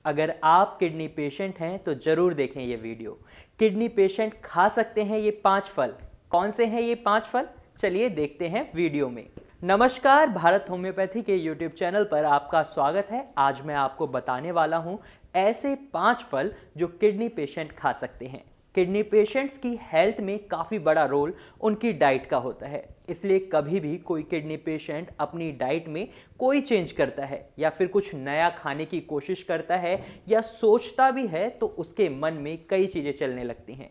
अगर आप kidney patient हैं तो जरूर देखें ये वीडियो। किडनी पेशेंट खा सकते हैं ये 5 फल। कौन से हैं ये 5 फल? चलिए देखते हैं वीडियो में। नमस्कार, भारत होम्योपैथी के यूट्यूब चैनल पर आपका स्वागत है। आज मैं आपको बताने वाला हूं ऐसे 5 फल जो किडनी पेशेंट खा सकते हैं। किडनी पेशेंट्स की हेल्थ में काफ़ी बड़ा रोल उनकी डाइट का होता है, इसलिए कभी भी कोई किडनी पेशेंट अपनी डाइट में कोई चेंज करता है या फिर कुछ नया खाने की कोशिश करता है या सोचता भी है तो उसके मन में कई चीज़ें चलने लगती हैं।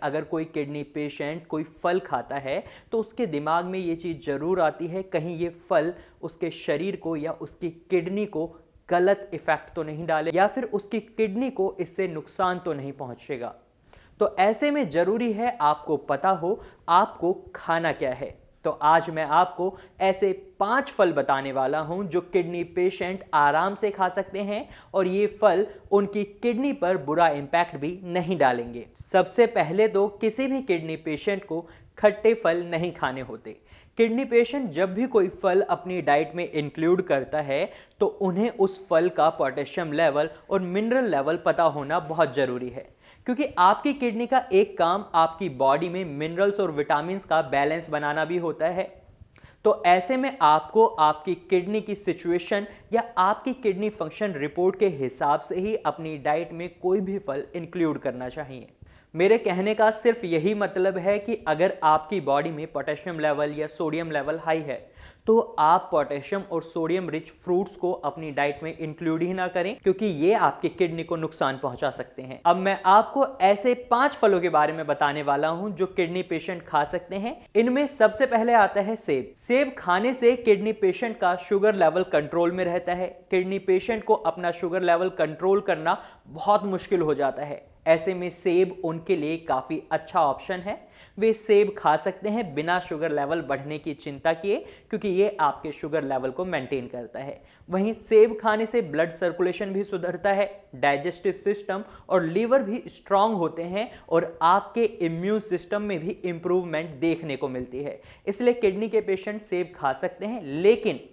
अगर कोई किडनी पेशेंट कोई फल खाता है तो उसके दिमाग में ये चीज़ ज़रूर आती है, कहीं ये फल उसके शरीर को या उसकी किडनी को गलत इफेक्ट तो नहीं डाले या फिर उसकी किडनी को इससे नुकसान तो नहीं पहुंचेगा। तो ऐसे में जरूरी है आपको पता हो आपको खाना क्या है। तो आज मैं आपको ऐसे 5 फल बताने वाला हूं जो किडनी पेशेंट आराम से खा सकते हैं और ये फल उनकी किडनी पर बुरा इंपैक्ट भी नहीं डालेंगे। सबसे पहले तो किसी भी किडनी पेशेंट को खट्टे फल नहीं खाने होते। किडनी पेशेंट जब भी कोई फल अपनी डाइट में इंक्लूड करता है तो उन्हें उस फल का पोटेशियम लेवल और मिनरल लेवल पता होना बहुत ज़रूरी है, क्योंकि आपकी किडनी का एक काम आपकी बॉडी में मिनरल्स और विटामिन का बैलेंस बनाना भी होता है। तो ऐसे में आपको आपकी किडनी की सिचुएशन या आपकी किडनी फंक्शन रिपोर्ट के हिसाब से ही अपनी डाइट में कोई भी फल इंक्लूड करना चाहिए। मेरे कहने का सिर्फ यही मतलब है कि अगर आपकी बॉडी में पोटेशियम लेवल या सोडियम लेवल हाई है तो आप पोटेशियम और सोडियम रिच फ्रूट्स को अपनी डाइट में इंक्लूड ही ना करें, क्योंकि ये आपकी किडनी को नुकसान पहुंचा सकते हैं। अब मैं आपको ऐसे 5 फलों के बारे में बताने वाला हूं जो किडनी पेशेंट खा सकते हैं। इनमें सबसे पहले आता है सेब। सेब खाने से किडनी पेशेंट का शुगर लेवल कंट्रोल में रहता है। किडनी पेशेंट को अपना शुगर लेवल कंट्रोल करना बहुत मुश्किल हो जाता है। ऐसे में सेब उनके लिए काफ़ी अच्छा ऑप्शन है। वे सेब खा सकते हैं बिना शुगर लेवल बढ़ने की चिंता किए, क्योंकि ये आपके शुगर लेवल को मेंटेन करता है। वहीं सेब खाने से ब्लड सर्कुलेशन भी सुधरता है, डाइजेस्टिव सिस्टम और लीवर भी स्ट्रांग होते हैं और आपके इम्यून सिस्टम में भी इंप्रूवमेंट देखने को मिलती है। इसलिए किडनी के पेशेंट सेब खा सकते हैं। लेकिन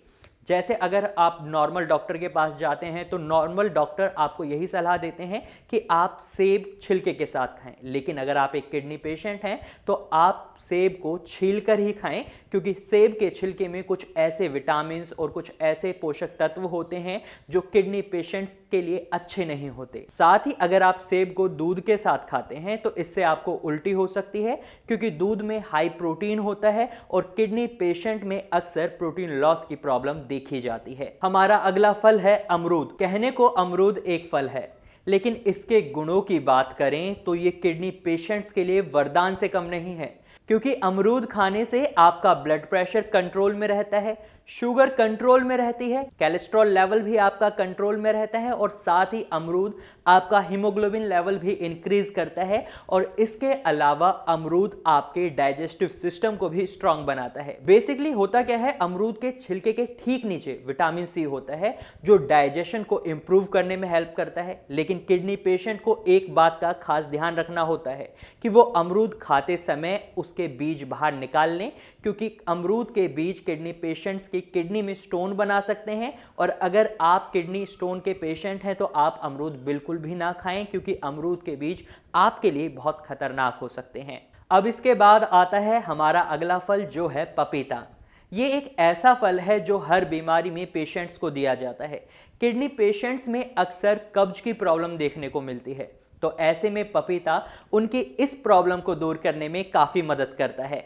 जैसे अगर आप नॉर्मल डॉक्टर के पास जाते हैं तो नॉर्मल डॉक्टर आपको यही सलाह देते हैं कि आप सेब छिलके के साथ खाएं, लेकिन अगर आप एक किडनी पेशेंट हैं तो आप सेब को छीलकर ही खाएं, क्योंकि सेब के छिलके में कुछ ऐसे विटामिन्स और कुछ ऐसे पोषक तत्व होते हैं जो किडनी पेशेंट्स के लिए अच्छे नहीं होते। साथ ही अगर आप सेब को दूध के साथ खाते हैं तो इससे आपको उल्टी हो सकती है, क्योंकि दूध में हाई प्रोटीन होता है और किडनी पेशेंट में अक्सर प्रोटीन लॉस की प्रॉब्लम देखी जाती है। हमारा अगला फल है अमरूद। कहने को अमरूद एक फल है, लेकिन इसके गुणों की बात करें तो ये किडनी पेशेंट्स के लिए वरदान से कम नहीं है, क्योंकि अमरूद खाने से आपका ब्लड प्रेशर कंट्रोल में रहता है, शुगर कंट्रोल में रहती है, कोलेस्ट्रॉल लेवल भी आपका कंट्रोल में रहता है और साथ ही अमरूद आपका हीमोग्लोबिन लेवल भी इंक्रीज करता है। और इसके अलावा अमरूद आपके डाइजेस्टिव सिस्टम को भी स्ट्रांग बनाता है। बेसिकली होता क्या है, अमरूद के छिलके के ठीक नीचे विटामिन सी होता है जो डाइजेशन को इंप्रूव करने में हेल्प करता है। लेकिन किडनी पेशेंट को एक बात का खास ध्यान रखना होता है कि वो अमरूद खाते समय उसके बीज बाहर निकाल लें, क्योंकि अमरूद के बीज किडनी पेशेंट्स की किडनी में स्टोन बना सकते हैं। और अगर आप किडनी स्टोन के पेशेंट हैं तो आप अमरूद बिल्कुल भी ना खाएं, क्योंकि अमरूद के बीज आपके लिए बहुत खतरनाक हो सकते हैं। अब इसके बाद आता है हमारा अगला फल जो है पपीता। ये एक ऐसा फल है जो हर बीमारी में पेशेंट्स को दिया जाता है। किडनी पेशेंट्स में अक्सर कब्ज की प्रॉब्लम देखने को मिलती है, तो ऐसे में पपीता उनकी इस प्रॉब्लम को दूर करने में काफ़ी मदद करता है।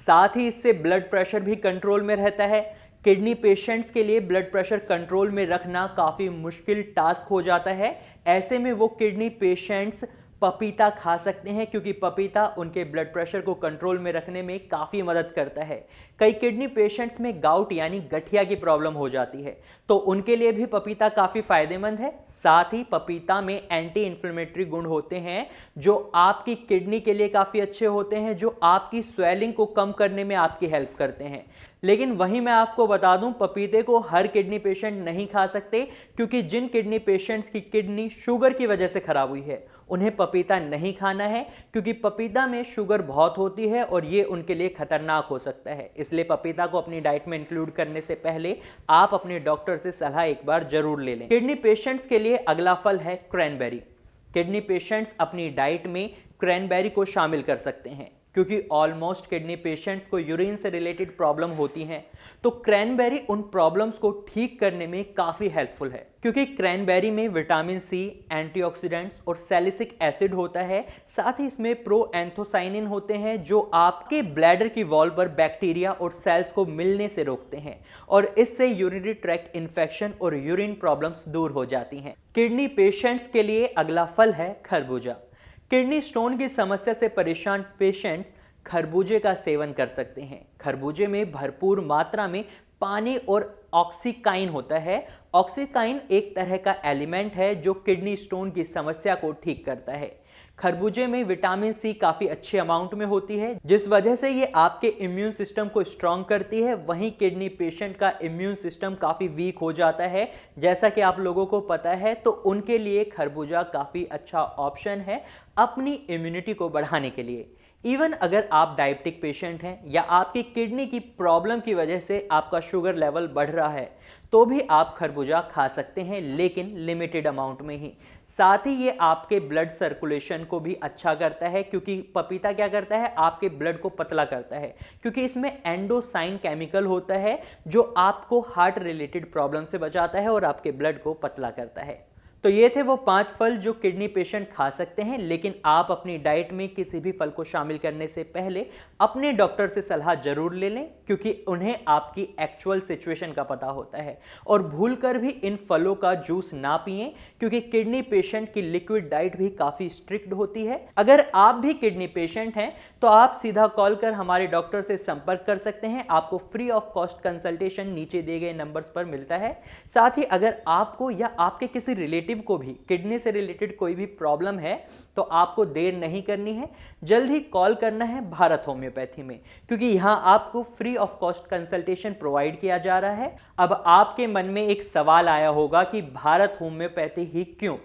साथ ही इससे ब्लड प्रेशर भी कंट्रोल में रहता है। किडनी पेशेंट्स के लिए ब्लड प्रेशर कंट्रोल में रखना काफ़ी मुश्किल टास्क हो जाता है। ऐसे में वो किडनी पेशेंट्स पपीता खा सकते हैं, क्योंकि पपीता उनके ब्लड प्रेशर को कंट्रोल में रखने में काफ़ी मदद करता है। कई किडनी पेशेंट्स में गाउट यानी गठिया की प्रॉब्लम हो जाती है, तो उनके लिए भी पपीता काफ़ी फायदेमंद है। साथ ही पपीता में एंटी इन्फ्लेमेटरी गुण होते हैं जो आपकी किडनी के लिए काफ़ी अच्छे होते हैं, जो आपकी स्वेलिंग को कम करने में आपकी हेल्प करते हैं। लेकिन वहीं मैं आपको बता दूं, पपीते को हर किडनी पेशेंट नहीं खा सकते, क्योंकि जिन किडनी पेशेंट्स की किडनी शुगर की वजह से खराब हुई है उन्हें पपीता नहीं खाना है, क्योंकि पपीता में शुगर बहुत होती है और ये उनके लिए खतरनाक हो सकता है। इसलिए पपीता को अपनी डाइट में इंक्लूड करने से पहले आप अपने डॉक्टर से सलाह एक बार जरूर ले लें। किडनी पेशेंट्स के लिए अगला फल है क्रैनबेरी। किडनी पेशेंट्स अपनी डाइट में क्रैनबेरी को शामिल कर सकते हैं, क्योंकि ऑलमोस्ट किडनी पेशेंट्स को यूरिन से रिलेटेड प्रॉब्लम होती हैं, तो क्रैनबेरी उन प्रॉब्लम्स को ठीक करने में काफ़ी हेल्पफुल है, क्योंकि क्रैनबेरी में विटामिन सी, एंटीऑक्सीडेंट्स और सैलिसिक एसिड होता है। साथ ही इसमें प्रोएंथोसाइनिन होते हैं जो आपके ब्लैडर की वॉल पर बैक्टीरिया और सेल्स को मिलने से रोकते हैं और इससे यूरिनरी ट्रैक्ट इन्फेक्शन और यूरिन प्रॉब्लम्स दूर हो जाती हैं। किडनी पेशेंट्स के लिए अगला फल है खरबूजा। किडनी स्टोन की समस्या से परेशान पेशेंट खरबूजे का सेवन कर सकते हैं। खरबूजे में भरपूर मात्रा में पानी और ऑक्सीकाइन होता है। ऑक्सीकाइन एक तरह का एलिमेंट है जो किडनी स्टोन की समस्या को ठीक करता है। खरबूजे में विटामिन सी काफ़ी अच्छे अमाउंट में होती है, जिस वजह से ये आपके इम्यून सिस्टम को स्ट्रॉन्ग करती है। वहीं किडनी पेशेंट का इम्यून सिस्टम काफ़ी वीक हो जाता है, जैसा कि आप लोगों को पता है, तो उनके लिए खरबूजा काफ़ी अच्छा ऑप्शन है अपनी इम्यूनिटी को बढ़ाने के लिए। इवन अगर आप डायबिटिक पेशेंट हैं या आपकी किडनी की प्रॉब्लम की वजह से आपका शुगर लेवल बढ़ रहा है, तो भी आप खरबूजा खा सकते हैं, लेकिन लिमिटेड अमाउंट में ही। साथ ही ये आपके ब्लड सर्कुलेशन को भी अच्छा करता है, क्योंकि पपीता क्या करता है, आपके ब्लड को पतला करता है, क्योंकि इसमें एंडोसाइन केमिकल होता है जो आपको हार्ट रिलेटेड प्रॉब्लम से बचाता है और आपके ब्लड को पतला करता है। तो ये थे वो 5 फल जो किडनी पेशेंट खा सकते हैं, लेकिन आप अपनी डाइट में किसी भी फल को शामिल करने से पहले अपने डॉक्टर से सलाह जरूर ले लें, क्योंकि उन्हें आपकी एक्चुअल सिचुएशन का पता होता है। और भूलकर भी इन फलों का जूस ना पिएं, क्योंकि किडनी पेशेंट की लिक्विड डाइट भी काफ़ी स्ट्रिक्ट होती है। अगर आप भी किडनी पेशेंट हैं तो आप सीधा कॉल कर हमारे डॉक्टर से संपर्क कर सकते हैं। आपको फ्री ऑफ कॉस्ट कंसल्टेशन नीचे दिए गए नंबर्स पर मिलता है। साथ ही अगर आपको या आपके किसी रिलेटिव को भी किडनी से रिलेटेड कोई भी प्रॉब्लम है तो आपको देर नहीं करनी है, जल्द ही कॉल करना है भारत होम्योपैथी में, क्योंकि यहां आपको free of cost consultation provide किया जा रहा है। अब आपके मन में एक सवाल आया होगा कि भारत होम्योपैथी ही क्यों?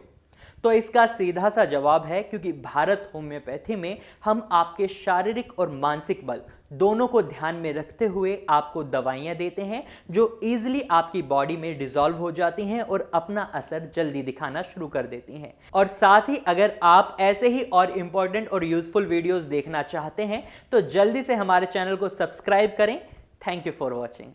तो इसका सीधा सा जवाब है क्योंकि भारत होम्योपैथी में हम आपके शारीरिक और मानसिक बल दोनों को ध्यान में रखते हुए आपको दवाइयां देते हैं जो इजीली आपकी बॉडी में डिसॉल्व हो जाती हैं और अपना असर जल्दी दिखाना शुरू कर देती हैं। और साथ ही अगर आप ऐसे ही और इंपॉर्टेंट और यूजफुल वीडियोस देखना चाहते हैं तो जल्दी से हमारे चैनल को सब्सक्राइब करें। Thank you for watching.